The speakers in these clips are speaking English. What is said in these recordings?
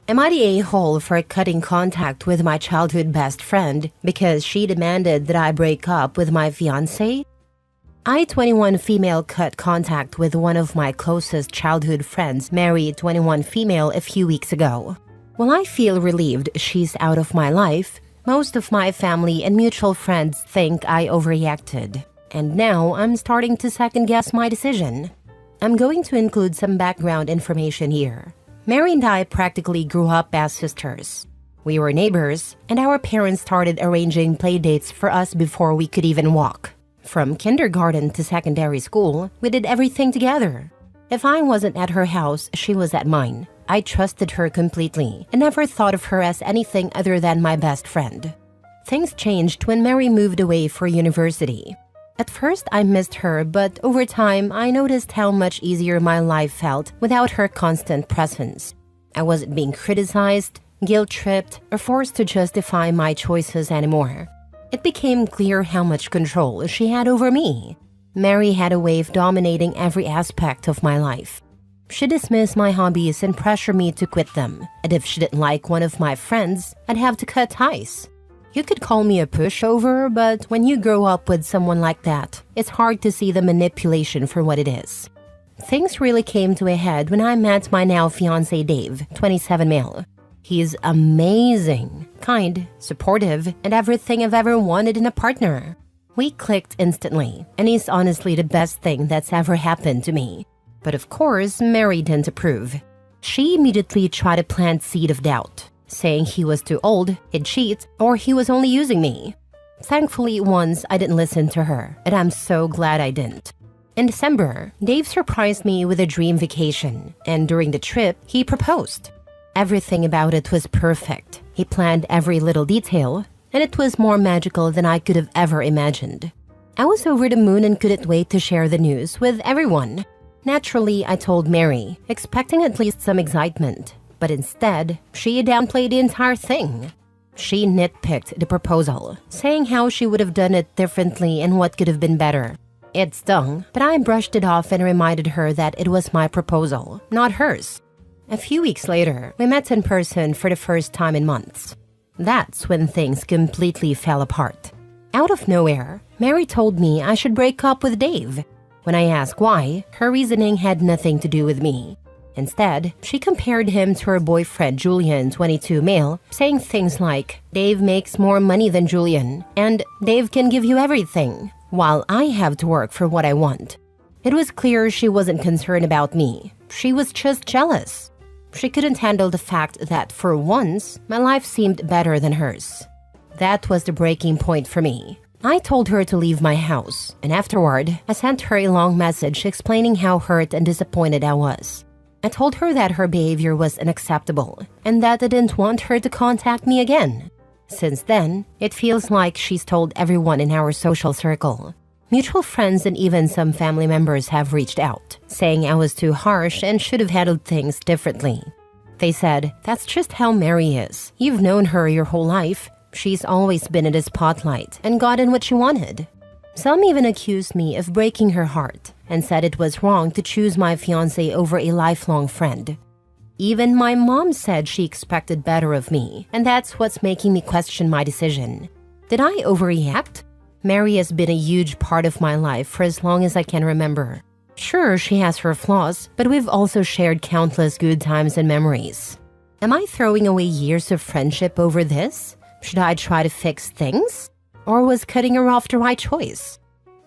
Am I the a-hole for cutting contact with my childhood best friend because she demanded that I break up with my fiancé? I, 21 female, cut contact with one of my closest childhood friends, married 21 female, a few weeks ago. While I feel relieved she's out of my life, most of my family and mutual friends think I overreacted. And now I'm starting to second-guess my decision. I'm going to include some background information here. Mary and I practically grew up as sisters. We were neighbors, and our parents started arranging play dates for us before we could even walk. From kindergarten to secondary school, we did everything together. If I wasn't at her house, she was at mine. I trusted her completely and never thought of her as anything other than my best friend. Things changed when Mary moved away for university. At first, I missed her, but over time, I noticed how much easier my life felt without her constant presence. I wasn't being criticized, guilt-tripped, or forced to justify my choices anymore. It became clear how much control she had over me. Mary had a way of dominating every aspect of my life. She dismissed my hobbies and pressured me to quit them, and if she didn't like one of my friends, I'd have to cut ties. You could call me a pushover, but when you grow up with someone like that, it's hard to see the manipulation for what it is. Things really came to a head when I met my now fiancé Dave, 27 male. He's amazing, kind, supportive, and everything I've ever wanted in a partner. We clicked instantly, and he's honestly the best thing that's ever happened to me. But of course, Mary didn't approve. She immediately tried to plant seed of doubt, saying he was too old, he'd cheat, or he was only using me. Thankfully, once I didn't listen to her, and I'm so glad I didn't. In December, Dave surprised me with a dream vacation, and during the trip, he proposed. Everything about it was perfect. He planned every little detail, and it was more magical than I could have ever imagined. I was over the moon and couldn't wait to share the news with everyone. Naturally, I told Mary, expecting at least some excitement, but instead, she downplayed the entire thing. She nitpicked the proposal, saying how she would have done it differently and what could have been better. It stung, but I brushed it off and reminded her that it was my proposal, not hers. A few weeks later, we met in person for the first time in months. That's when things completely fell apart. Out of nowhere, Mary told me I should break up with Dave. When I asked why, her reasoning had nothing to do with me. Instead, she compared him to her boyfriend Julian, 22 male, saying things like, "Dave makes more money than Julian, and Dave can give you everything, while I have to work for what I want." It was clear she wasn't concerned about me. She was just jealous. She couldn't handle the fact that, for once, my life seemed better than hers. That was the breaking point for me. I told her to leave my house, and afterward, I sent her a long message explaining how hurt and disappointed I was. I told her that her behavior was unacceptable, and that I didn't want her to contact me again. Since then, it feels like she's told everyone in our social circle. Mutual friends and even some family members have reached out, saying I was too harsh and should have handled things differently. They said, "That's just how Mary is. You've known her your whole life. She's always been in the spotlight and gotten what she wanted." Some even accused me of breaking her heart and said it was wrong to choose my fiancé over a lifelong friend. Even my mom said she expected better of me, and that's what's making me question my decision. Did I overreact? Mary has been a huge part of my life for as long as I can remember. Sure, she has her flaws, but we've also shared countless good times and memories. Am I throwing away years of friendship over this? Should I try to fix things? Or was cutting her off the right choice?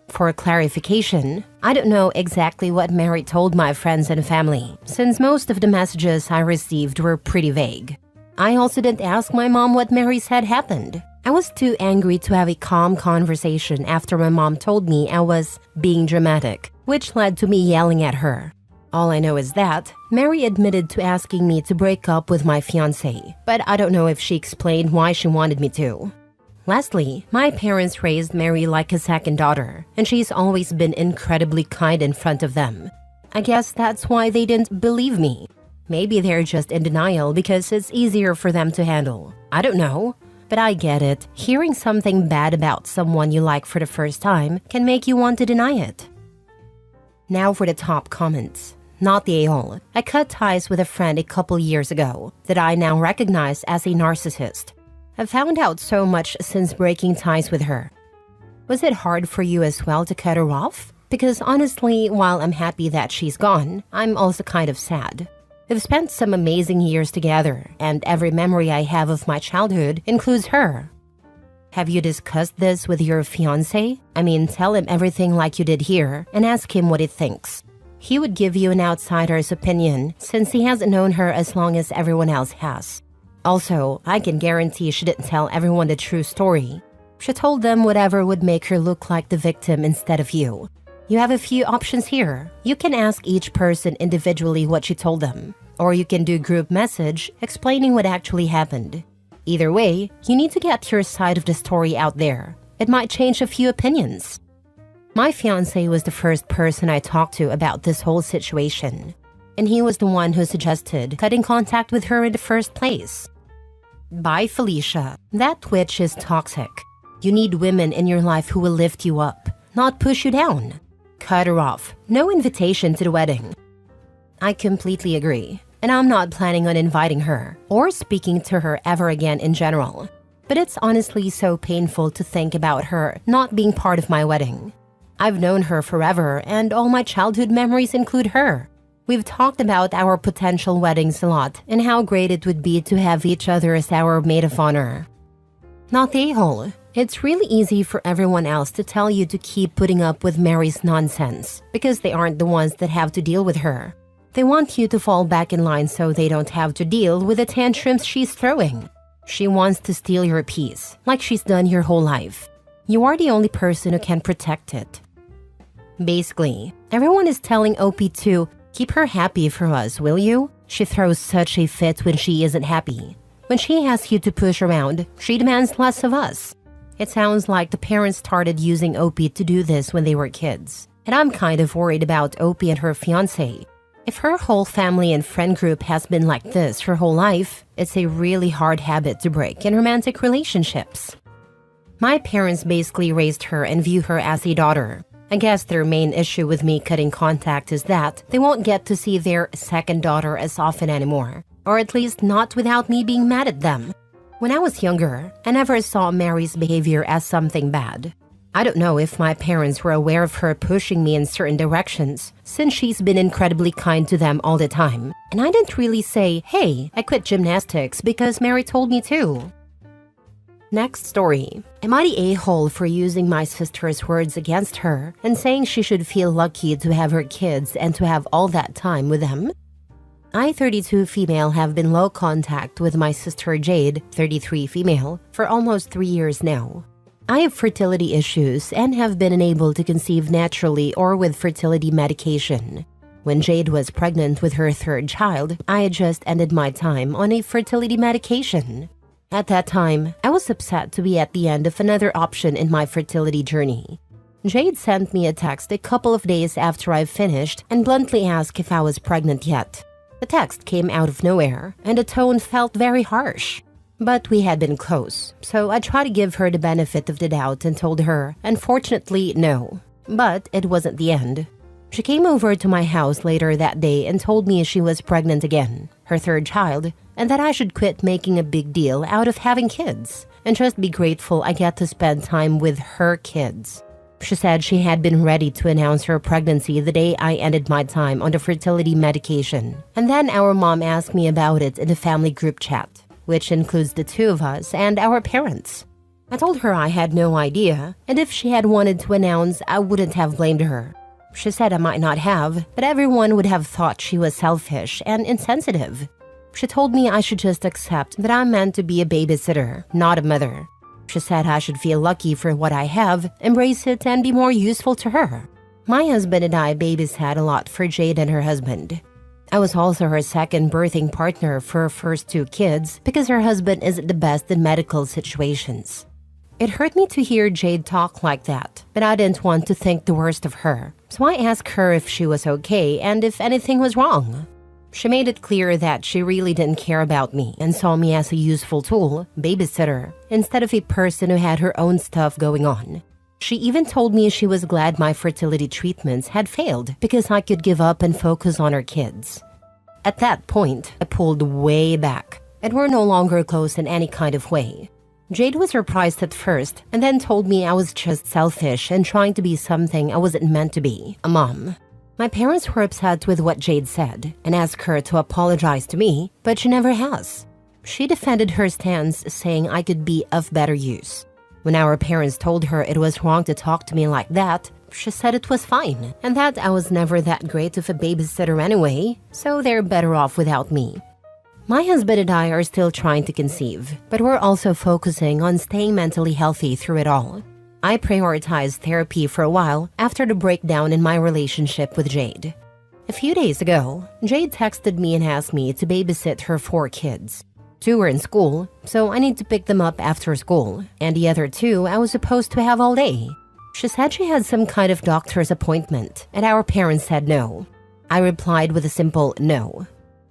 For clarification, I don't know exactly what Mary told my friends and family, since most of the messages I received were pretty vague. I also didn't ask my mom what Mary said happened. I was too angry to have a calm conversation after my mom told me I was being dramatic, which led to me yelling at her. All I know is that Mary admitted to asking me to break up with my fiancé, but I don't know if she explained why she wanted me to. Lastly, my parents raised Mary like a second daughter, and she's always been incredibly kind in front of them. I guess that's why they didn't believe me. Maybe they're just in denial because it's easier for them to handle. I don't know. But I get it. Hearing something bad about someone you like for the first time can make you want to deny it. Now for the top comments. Not the a-hole. I cut ties with a friend a couple years ago that I now recognize as a narcissist. I've found out so much since breaking ties with her. Was it hard for you as well to cut her off? Because honestly, while I'm happy that she's gone, I'm also kind of sad. We've spent some amazing years together, and every memory I have of my childhood includes her. Have you discussed this with your fiancé? I mean, tell him everything like you did here and ask him what he thinks. He would give you an outsider's opinion since he hasn't known her as long as everyone else has. Also, I can guarantee she didn't tell everyone the true story. She told them whatever would make her look like the victim instead of you. You have a few options here. You can ask each person individually what she told them, or you can do group message explaining what actually happened. Either way, you need to get your side of the story out there. It might change a few opinions. My fiancé was the first person I talked to about this whole situation, and he was the one who suggested cutting contact with her in the first place. Bye, Felicia. That witch is toxic. You need women in your life who will lift you up, not push you down. Cut her off. No invitation to the wedding. I completely agree, and I'm not planning on inviting her or speaking to her ever again in general. But it's honestly so painful to think about her not being part of my wedding. I've known her forever, and all my childhood memories include her. We've talked about our potential weddings a lot and how great it would be to have each other as our maid of honor. Not the a-hole. It's really easy for everyone else to tell you to keep putting up with Mary's nonsense because they aren't the ones that have to deal with her. They want you to fall back in line so they don't have to deal with the tantrums she's throwing. She wants to steal your peace, like she's done your whole life. You are the only person who can protect it. Basically, everyone is telling OP to keep her happy for us, will you? She throws such a fit when she isn't happy. When she asks you to push around, she demands less of us. It sounds like the parents started using OP to do this when they were kids. And I'm kind of worried about OP and her fiancé. If her whole family and friend group has been like this her whole life, it's a really hard habit to break in romantic relationships. My parents basically raised her and view her as a daughter. I guess their main issue with me cutting contact is that they won't get to see their second daughter as often anymore, or at least not without me being mad at them. When I was younger, I never saw Mary's behavior as something bad. I don't know if my parents were aware of her pushing me in certain directions, since she's been incredibly kind to them all the time. And I didn't really say, hey, I quit gymnastics because Mary told me to. Next story. Am I the a-hole for using my sister's words against her and saying she should feel lucky to have her kids and to have all that time with them? I, 32 female, have been low contact with my sister Jade, 33 female, for almost 3 years now. I have fertility issues and have been unable to conceive naturally or with fertility medication. When Jade was pregnant with her third child, I had just ended my time on a fertility medication. At that time, I was upset to be at the end of another option in my fertility journey. Jade sent me a text a couple of days after I finished and bluntly asked if I was pregnant yet. The text came out of nowhere, and the tone felt very harsh. But we had been close, so I tried to give her the benefit of the doubt and told her, unfortunately, no. But it wasn't the end. She came over to my house later that day and told me she was pregnant again, her third child, and that I should quit making a big deal out of having kids and just be grateful I get to spend time with her kids. She said she had been ready to announce her pregnancy the day I ended my time on the fertility medication. And then our mom asked me about it in the family group chat, which includes the two of us and our parents. I told her I had no idea, and if she had wanted to announce, I wouldn't have blamed her. She said I might not have, but everyone would have thought she was selfish and insensitive. She told me I should just accept that I'm meant to be a babysitter, not a mother. She said I should feel lucky for what I have, embrace it, and be more useful to her. My husband and I babysat a lot for Jade and her husband. I was also her second birthing partner for her first 2 kids because her husband isn't the best in medical situations. It hurt me to hear Jade talk like that, but I didn't want to think the worst of her, so I asked her if she was okay and if anything was wrong. She made it clear that she really didn't care about me and saw me as a useful tool, babysitter, instead of a person who had her own stuff going on. She even told me she was glad my fertility treatments had failed because I could give up and focus on her kids. At that point, I pulled way back, and we're no longer close in any kind of way. Jade was surprised at first and then told me I was just selfish and trying to be something I wasn't meant to be, a mom. My parents were upset with what Jade said and asked her to apologize to me, but she never has. She defended her stance, saying I could be of better use. When our parents told her it was wrong to talk to me like that, she said it was fine and that I was never that great of a babysitter anyway, so they're better off without me. My husband and I are still trying to conceive, but we're also focusing on staying mentally healthy through it all. I prioritized therapy for a while after the breakdown in my relationship with Jade. A few days ago, Jade texted me and asked me to babysit her 4 kids. 2 were in school, so I need to pick them up after school, and the other 2 I was supposed to have all day. She said she had some kind of doctor's appointment, and our parents said no. I replied with a simple no.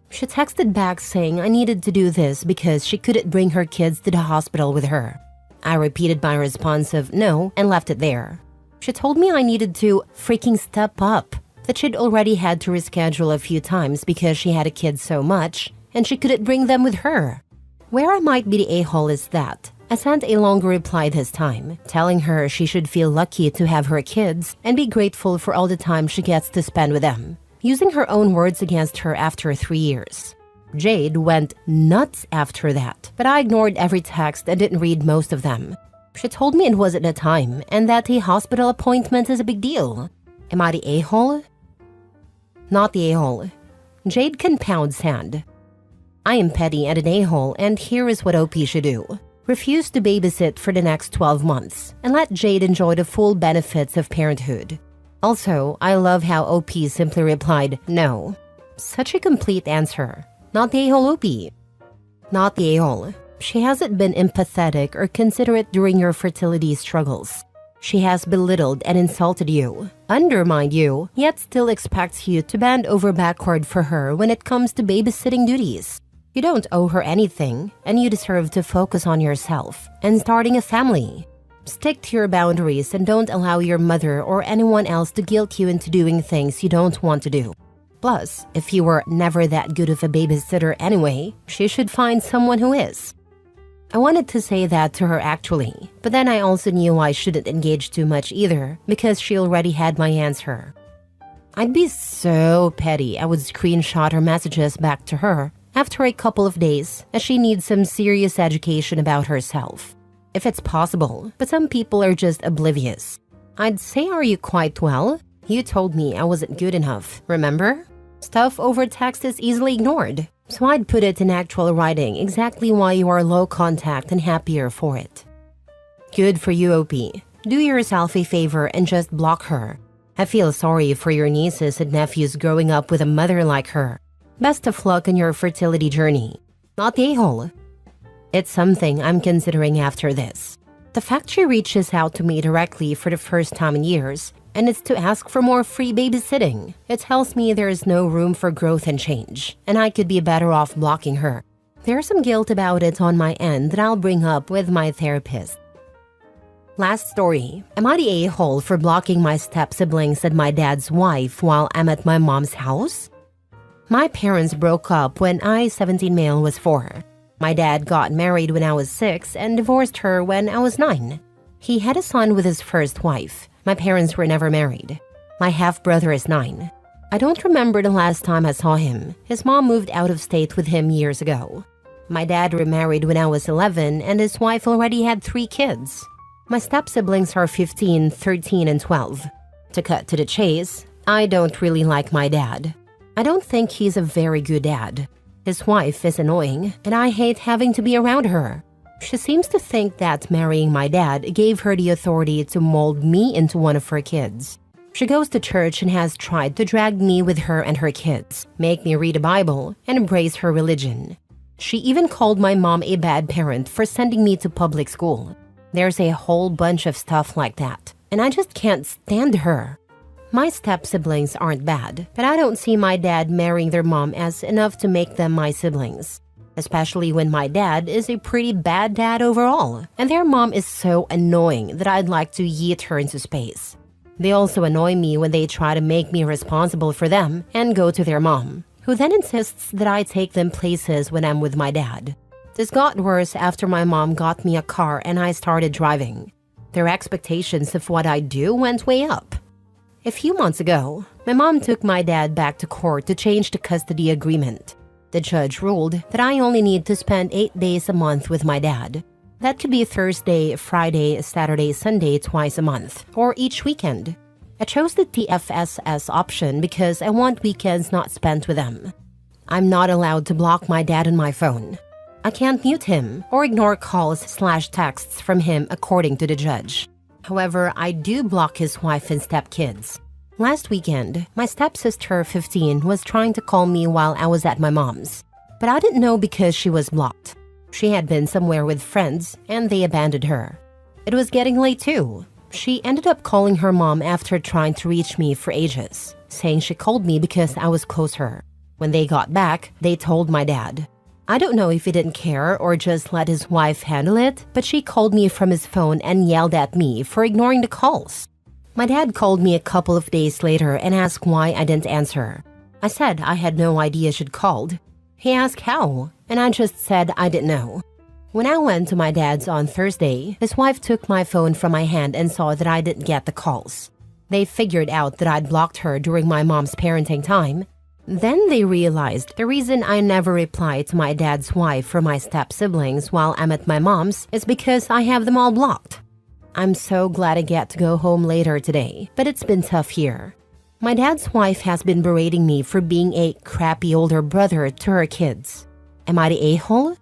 She texted back saying I needed to do this because she couldn't bring her kids to the hospital with her. I repeated my response of no and left it there. She told me I needed to freaking step up, that she'd already had to reschedule a few times because she had a kid so much and she couldn't bring them with her. Where I might be the a-hole is that I sent a longer reply this time, telling her she should feel lucky to have her kids and be grateful for all the time she gets to spend with them, using her own words against her after 3 years. Jade went nuts after that, but I ignored every text and didn't read most of them. She told me it wasn't a time and that a hospital appointment is a big deal. Am I the a-hole? Not the a-hole. Jade can pound sand. I am petty and an a-hole, and here is what OP should do. Refuse to babysit for the next 12 months and let Jade enjoy the full benefits of parenthood. Also, I love how OP simply replied, no. Such a complete answer. Not the a-hole OP. Not the a-hole. She hasn't been empathetic or considerate during your fertility struggles. She has belittled and insulted you, undermined you, yet still expects you to bend over backward for her when it comes to babysitting duties. You don't owe her anything, and you deserve to focus on yourself and starting a family. Stick to your boundaries and don't allow your mother or anyone else to guilt you into doing things you don't want to do. Plus, if you were never that good of a babysitter anyway, she should find someone who is. I wanted to say that to her actually, but then I also knew I shouldn't engage too much either because she already had my answer. I'd be so petty I would screenshot her messages back to her after a couple of days as she needs some serious education about herself. If it's possible, but some people are just oblivious. I'd say, are you quite well? You told me I wasn't good enough, remember? Stuff over text is easily ignored, so I'd put it in actual writing exactly why you are low contact and happier for it. Good for you, OP. Do yourself a favor and just block her. I feel sorry for your nieces and nephews growing up with a mother like her. Best of luck in your fertility journey. Not the a-hole. It's something I'm considering after this. The fact she reaches out to me directly for the first time in years, and it's to ask for more free babysitting. It tells me there is no room for growth and change, and I could be better off blocking her. There's some guilt about it on my end that I'll bring up with my therapist. Last story. Am I the a-hole for blocking my step-siblings and my dad's wife while I'm at my mom's house? My parents broke up when I, 17 male, was 4. My dad got married when I was 6 and divorced her when I was 9. He had a son with his first wife. My parents were never married. My half-brother is 9. I don't remember the last time I saw him. His mom moved out of state with him years ago. My dad remarried when I was 11 and his wife already had 3 kids. My step-siblings are 15, 13, and 12. To cut to the chase, I don't really like my dad. I don't think he's a very good dad. His wife is annoying, and I hate having to be around her. She seems to think that marrying my dad gave her the authority to mold me into one of her kids. She goes to church and has tried to drag me with her and her kids, make me read the Bible, and embrace her religion. She even called my mom a bad parent for sending me to public school. There's a whole bunch of stuff like that, and I just can't stand her. My step-siblings aren't bad, but I don't see my dad marrying their mom as enough to make them my siblings. especially when my dad is a pretty bad dad overall, and their mom is so annoying that I'd like to yeet her into space. They also annoy me when they try to make me responsible for them and go to their mom, who then insists that I take them places when I'm with my dad. This got worse after my mom got me a car and I started driving. Their expectations of what I do went way up. A few months ago, my mom took my dad back to court to change the custody agreement. The judge ruled that I only need to spend 8 days a month with my dad. That could be Thursday, Friday, Saturday, Sunday twice a month, or each weekend. I chose the TFSS option because I want weekends not spent with them. I'm not allowed to block my dad on my phone. I can't mute him or ignore calls/texts from him according to the judge. However, I do block his wife and stepkids. Last weekend, my stepsister, 15, was trying to call me while I was at my mom's, but I didn't know because she was blocked. She had been somewhere with friends, and they abandoned her. It was getting late too. She ended up calling her mom after trying to reach me for ages, saying she called me because I was close to her. When they got back, they told my dad. I don't know if he didn't care or just let his wife handle it, but she called me from his phone and yelled at me for ignoring the calls. My dad called me a couple of days later and asked why I didn't answer. I said I had no idea she'd called. He asked how, and I just said I didn't know. When I went to my dad's on Thursday, his wife took my phone from my hand and saw that I didn't get the calls. They figured out that I'd blocked her during my mom's parenting time. Then they realized the reason I never reply to my dad's wife or my step-siblings while I'm at my mom's is because I have them all blocked. I'm so glad I get to go home later today, but it's been tough here. My dad's wife has been berating me for being a crappy older brother to her kids. Am I the a-hole?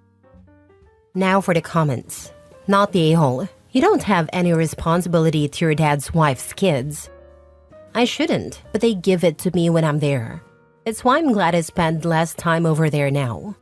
Now for the comments. Not the a-hole. You don't have any responsibility to your dad's wife's kids. I shouldn't, but they give it to me when I'm there. It's why I'm glad I spend less time over there now.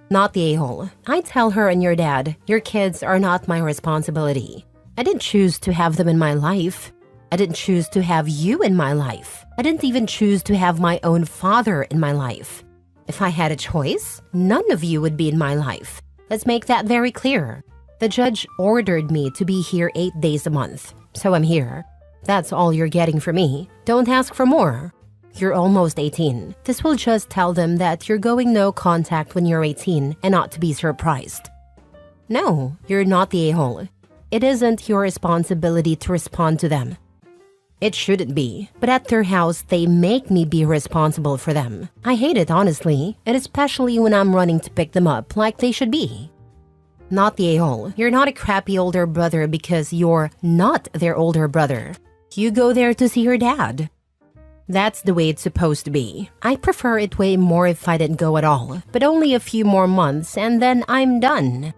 Not the a-hole. I tell her and your dad, your kids are not my responsibility. I didn't choose to have them in my life. I didn't choose to have you in my life. I didn't even choose to have my own father in my life. If I had a choice, none of you would be in my life. Let's make that very clear. The judge ordered me to be here 8 days a month, so I'm here. That's all you're getting from me. Don't ask for more. You're almost 18. This will just tell them that you're going no contact when you're 18 and not to be surprised. No, you're not the a-hole. It isn't your responsibility to respond to them. It shouldn't be, but at their house, they make me be responsible for them. I hate it, honestly, and especially when I'm running to pick them up like they should be. Not the a-hole. You're not a crappy older brother because you're not their older brother. You go there to see your dad. That's the way it's supposed to be. I prefer it way more if I didn't go at all, but only a few more months and then I'm done.